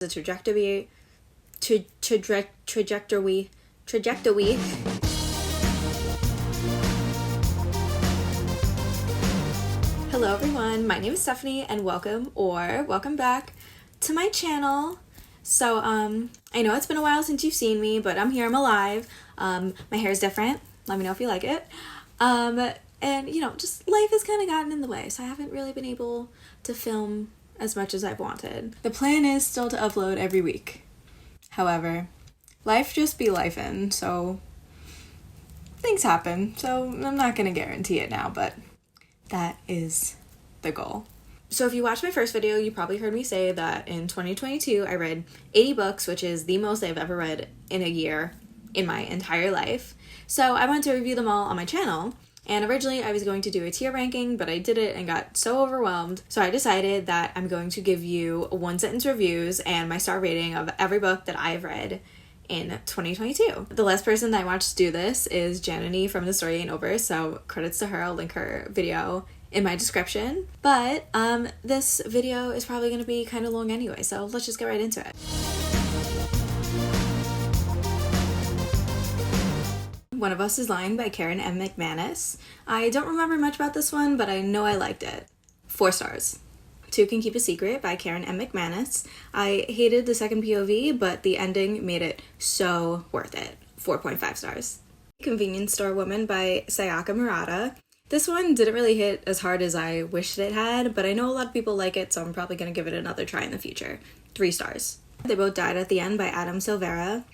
The trajectory. Hello everyone, my name is Stephanie and welcome back to my channel. So I know it's been a while since you've seen me, but I'm here, I'm alive. My hair is different, let me know if you like it. And you know, just life has kind of gotten in the way, so I haven't really been able to film as much as I've wanted. The plan is still to upload every week. However, life just be lifing, so things happen. So I'm not gonna guarantee it now, but that is the goal. So if you watched my first video, you probably heard me say that in 2022, I read 80 books, which is the most I've ever read in a year in my entire life. So I wanted to review them all on my channel. And originally I was going to do a tier ranking, but I did it and got so overwhelmed. So I decided that I'm going to give you one-sentence reviews and my star rating of every book that I've read in 2022. The last person that I watched do this is Janani from The Story Ain't Over, so credits to her. I'll link her video in my description. But this video is probably going to be kind of long anyway, so let's just get right into it. One of Us is Lying by Karen M. McManus. I don't remember much about this one, but I know I liked it. 4 stars. Two Can Keep a Secret by Karen M. McManus. I hated the second POV, but the ending made it so worth it. 4.5 stars. Convenience Store Woman by Sayaka Murata. This one didn't really hit as hard as I wished it had, but I know a lot of people like it, so I'm probably going to give it another try in the future. 3 stars. They Both Died at the End by Adam Silvera.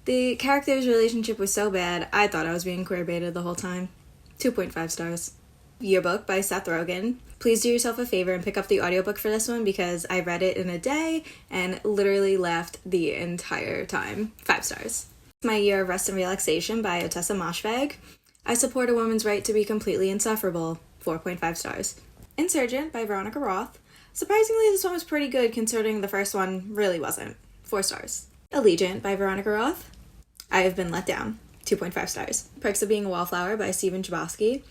The character's relationship was so bad, I thought I was being queerbaited the whole time. 2.5 stars. Yearbook by Seth Rogen. Please do yourself a favor and pick up the audiobook for this one because I read it in a day and literally laughed the entire time. 5 stars. My Year of Rest and Relaxation by Otessa Moshfegh. I support a woman's right to be completely insufferable. 4.5 stars. Insurgent by Veronica Roth. Surprisingly, this one was pretty good considering the first one really wasn't. 4 stars. Allegiant by Veronica Roth. I Have Been Let Down. 2.5 stars. Perks of Being a Wallflower by Stephen Chbosky.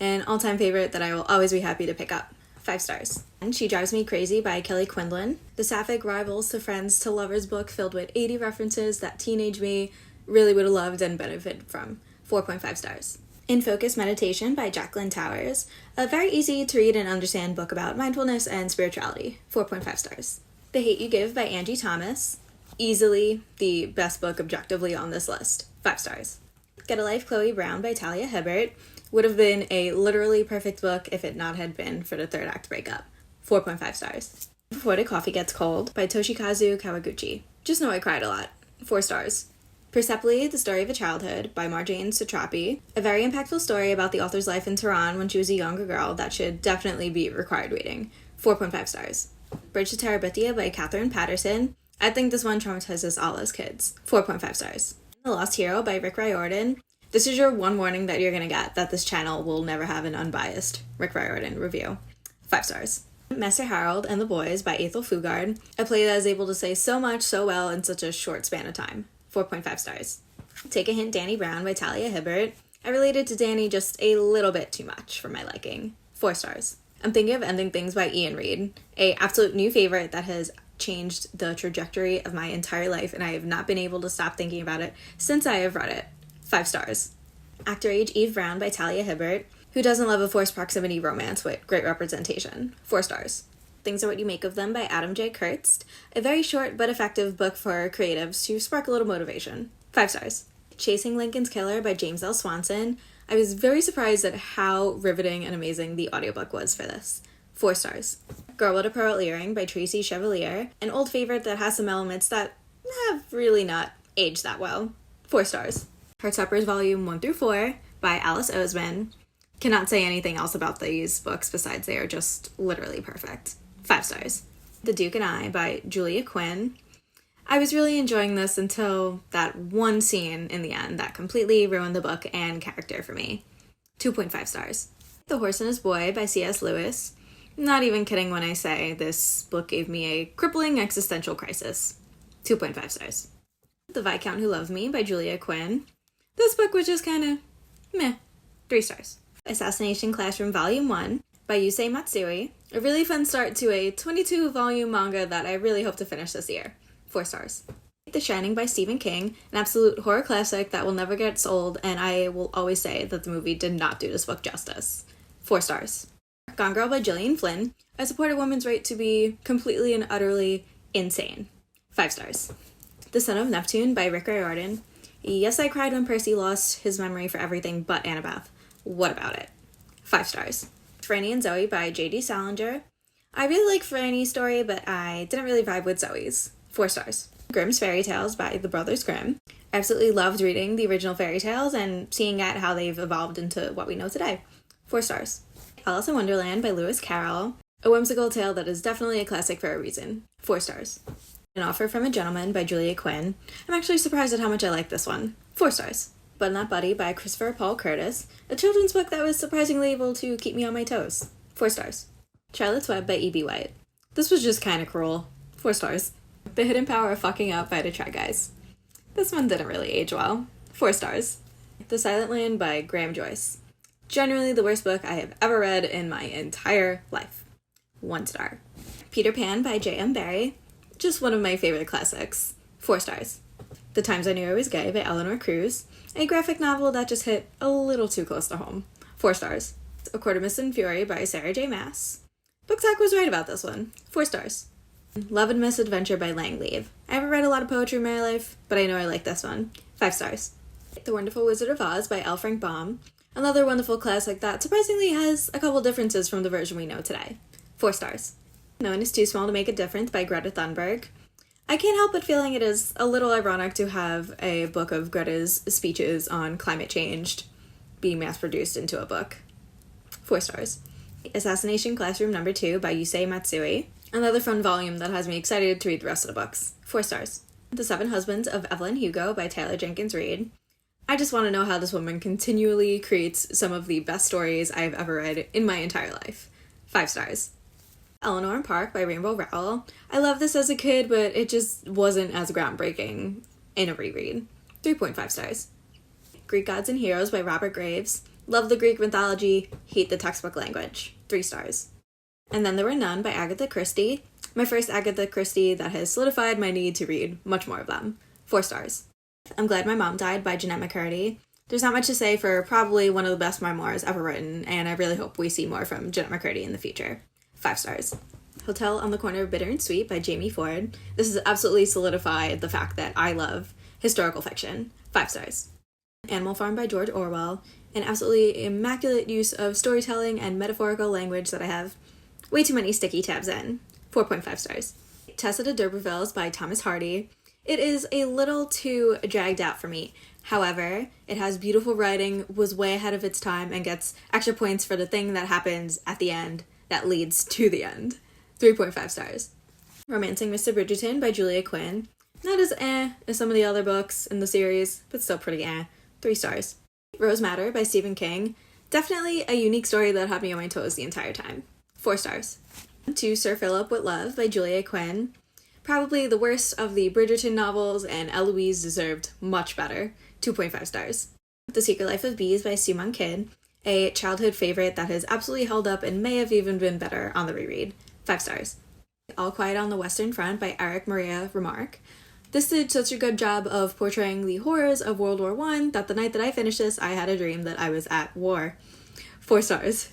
An all-time favorite that I will always be happy to pick up. 5 stars. And She Drives Me Crazy by Kelly Quinlan. The sapphic rivals to friends to lovers book filled with 80 references that teenage me really would have loved and benefited from. 4.5 stars. In Focus Meditation by Jacqueline Towers. A very easy to read and understand book about mindfulness and spirituality. 4.5 stars. The Hate You Give by Angie Thomas. Easily the best book objectively on this list. 5 stars. Get a Life, Chloe Brown by Talia Hibbert. Would have been a literally perfect book if it not had been for the third act breakup. 4.5 stars. Before the Coffee Gets Cold by Toshikazu Kawaguchi. Just know I cried a lot. 4 stars. Persepolis, The Story of a Childhood by Marjane Satrapi. A very impactful story about the author's life in Tehran when she was a younger girl that should definitely be required reading. 4.5 stars. Bridge to Terabithia by Catherine Patterson. I think this one traumatizes all as kids. 4.5 stars. The Lost Hero by Rick Riordan. This is your one warning that you're gonna get, that this channel will never have an unbiased Rick Riordan review. 5 stars. Master Harold and the Boys by Ethel Fugard. A play that is able to say so much so well in such a short span of time. 4.5 stars. Take a Hint, Danny Brown by Talia Hibbert. I related to Danny just a little bit too much for my liking. 4 stars. I'm Thinking of Ending Things by Ian Reid. A absolute new favorite that has changed the trajectory of my entire life, and I have not been able to stop thinking about it since I have read it. 5 stars. Actor Age Eve Brown by Talia Hibbert. Who doesn't love a forced proximity romance with great representation? 4 stars. Things Are What You Make of Them by Adam J. Kurtz. A very short but effective book for creatives to spark a little motivation. 5 stars. Chasing Lincoln's Killer by James L. Swanson. I was very surprised at how riveting and amazing the audiobook was for this. 4 stars. Girl with a Pearl Earring by Tracy Chevalier. An old favorite that has some elements that have really not aged that well. 4 stars. Heartstoppers Volume 1 through 4 by Alice Oseman. Cannot say anything else about these books besides they are just literally perfect. 5 stars. The Duke and I by Julia Quinn. I was really enjoying this until that one scene in the end that completely ruined the book and character for me. 2.5 stars. The Horse and His Boy by C.S. Lewis. Not even kidding when I say this book gave me a crippling existential crisis. 2.5 stars. The Viscount Who Loved Me by Julia Quinn. This book was just kind of meh. 3 stars. Assassination Classroom Volume 1 by Yusei Matsui. A really fun start to a 22-volume manga that I really hope to finish this year. 4 stars. The Shining by Stephen King, an absolute horror classic that will never get old, and I will always say that the movie did not do this book justice. 4 stars. Gone Girl by Gillian Flynn. I support a woman's right to be completely and utterly insane. 5 stars. The Son of Neptune by Rick Riordan. Yes, I cried when Percy lost his memory for everything but Annabeth. What about it? 5 stars. Franny and Zoe by J.D. Salinger. I really like Franny's story, but I didn't really vibe with Zoe's. 4 stars. Grimm's Fairy Tales by the Brothers Grimm. I absolutely loved reading the original fairy tales and seeing at how they've evolved into what we know today. 4 stars. Alice in Wonderland by Lewis Carroll. A whimsical tale that is definitely a classic for a reason. 4 stars. An Offer from a Gentleman by Julia Quinn. I'm actually surprised at how much I like this one. 4 stars. But Not Buddy by Christopher Paul Curtis. A children's book that was surprisingly able to keep me on my toes. 4 stars. Charlotte's Web by E.B. White. This was just kinda cruel. 4 stars. The Hidden Power of Fucking Up by the Try Guys. This one didn't really age well. 4 stars. The Silent Land by Graham Joyce. Generally the worst book I have ever read in my entire life. 1 star. Peter Pan by J.M. Barrie. Just one of my favorite classics. 4 stars. The Times I Knew I Was Gay by Eleanor Cruz. A graphic novel that just hit a little too close to home. 4 stars. A Court of Mist and Fury by Sarah J. Maas. Booktalk was right about this one. 4 stars. Love and Misadventure by Lang Leave. I haven't read a lot of poetry in my life, but I know I like this one. 5 stars. The Wonderful Wizard of Oz by L. Frank Baum. Another wonderful classic that surprisingly has a couple differences from the version we know today. 4 stars. No One is Too Small to Make a Difference by Greta Thunberg. I can't help but feeling it is a little ironic to have a book of Greta's speeches on climate change being mass-produced into a book. 4 stars. Assassination Classroom No. 2 by Yusei Matsui. Another fun volume that has me excited to read the rest of the books. 4 stars. The Seven Husbands of Evelyn Hugo by Taylor Jenkins Reid. I just want to know how this woman continually creates some of the best stories I have ever read in my entire life. 5 stars. Eleanor and Park by Rainbow Rowell. I loved this as a kid, but it just wasn't as groundbreaking in a reread. 3.5 stars. Greek Gods and Heroes by Robert Graves. Love the Greek mythology, hate the textbook language. 3 stars. And Then There Were None by Agatha Christie. My first Agatha Christie that has solidified my need to read much more of them. 4 stars. I'm Glad My Mom Died by Jeanette McCurdy. There's not much to say for probably one of the best memoirs ever written, and I really hope we see more from Jeanette McCurdy in the future. 5 stars. Hotel on the Corner of Bitter and Sweet by Jamie Ford. This has absolutely solidified the fact that I love historical fiction. 5 stars. Animal Farm by George Orwell. An absolutely immaculate use of storytelling and metaphorical language that I have way too many sticky tabs in. 4.5 stars. Tessa de D'Urbervilles by Thomas Hardy. It is a little too dragged out for me. However, it has beautiful writing, was way ahead of its time, and gets extra points for the thing that happens at the end that leads to the end. 3.5 stars. Romancing Mr. Bridgerton by Julia Quinn. Not as as some of the other books in the series, but still pretty 3 stars. Rose Madder by Stephen King. Definitely a unique story that had me on my toes the entire time. 4 stars. To Sir Philip with Love by Julia Quinn. Probably the worst of the Bridgerton novels, and Eloise deserved much better. 2.5 stars. The Secret Life of Bees by Sue Monk Kidd. A childhood favorite that has absolutely held up and may have even been better on the reread. 5 stars. All Quiet on the Western Front by Eric Maria Remarque. This did such a good job of portraying the horrors of World War I that the night that I finished this, I had a dream that I was at war. 4 stars.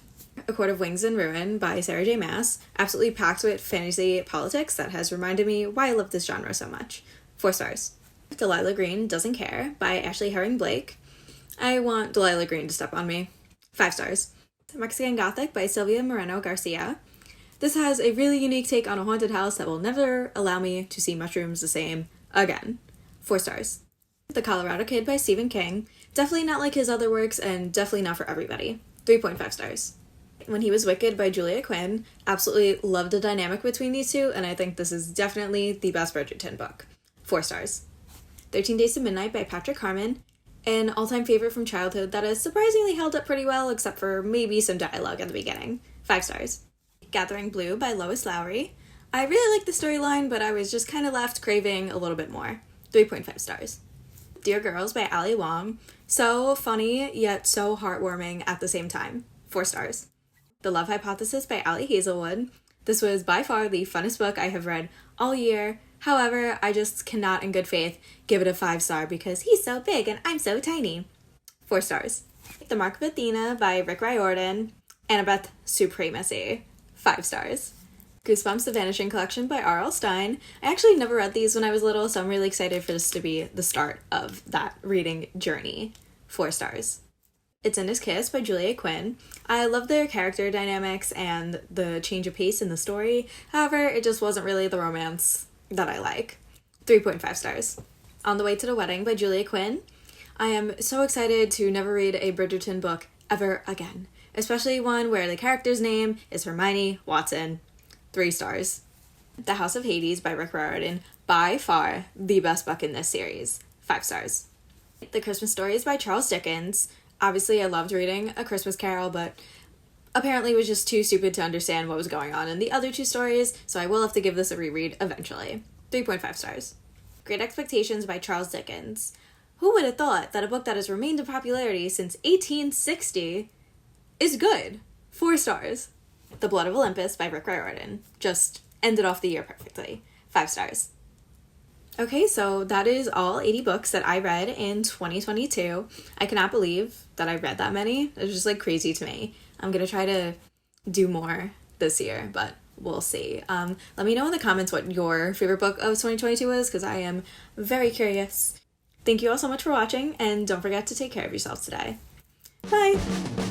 A Court of Wings and Ruin by Sarah J. Maas. Absolutely packed with fantasy politics that has reminded me why I love this genre so much. 4 stars. Delilah Green Doesn't Care by Ashley Herring Blake. I want Delilah Green to step on me. 5 stars. Mexican Gothic by Sylvia Moreno Garcia. This has a really unique take on a haunted house that will never allow me to see mushrooms the same again. 4 stars. The Colorado Kid by Stephen King. Definitely not like his other works, and definitely not for everybody. 3.5 stars. When He Was Wicked by Julia Quinn. Absolutely loved the dynamic between these two, and I think this is definitely the best Bridgerton book. 4 stars. 13 Days to Midnight by Patrick Harmon. An all-time favorite from childhood that has surprisingly held up pretty well, except for maybe some dialogue at the beginning. 5 stars. Gathering Blue by Lois Lowry. I really like the storyline, but I was just kind of left craving a little bit more. 3.5 stars. Dear Girls by Ali Wong. So funny, yet so heartwarming at the same time. 4 stars. The Love Hypothesis by Ali Hazelwood. This was by far the funnest book I have read all year. However, I just cannot in good faith give it a 5-star because he's so big and I'm so tiny. 4 stars. The Mark of Athena by Rick Riordan. Annabeth Supremacy. 5 stars. Goosebumps: The Vanishing Collection by R.L. Stine. I actually never read these when I was little, so I'm really excited for this to be the start of that reading journey. 4 stars. It's in His Kiss by Julia Quinn. I love their character dynamics and the change of pace in the story. However, it just wasn't really the romance that I like. 3.5 stars. On the Way to the Wedding by Julia Quinn. I am so excited to never read a Bridgerton book ever again, especially one where the character's name is Hermione Watson. 3 stars. The House of Hades by Rick Riordan, by far the best book in this series. 5 stars. The Christmas Stories by Charles Dickens. Obviously, I loved reading A Christmas Carol, but apparently was just too stupid to understand what was going on in the other 2 stories, so I will have to give this a reread eventually. 3.5 stars. Great Expectations by Charles Dickens. Who would have thought that a book that has remained in popularity since 1860 is good? 4 stars. The Blood of Olympus by Rick Riordan. Just ended off the year perfectly. 5 stars. Okay, so that is all 80 books that I read in 2022. I cannot believe that I read that many. It's just like crazy to me. I'm gonna try to do more this year, but we'll see. Let me know in the comments what your favorite book of 2022 is, because I am very curious. Thank you all so much for watching, and don't forget to take care of yourselves today. Bye!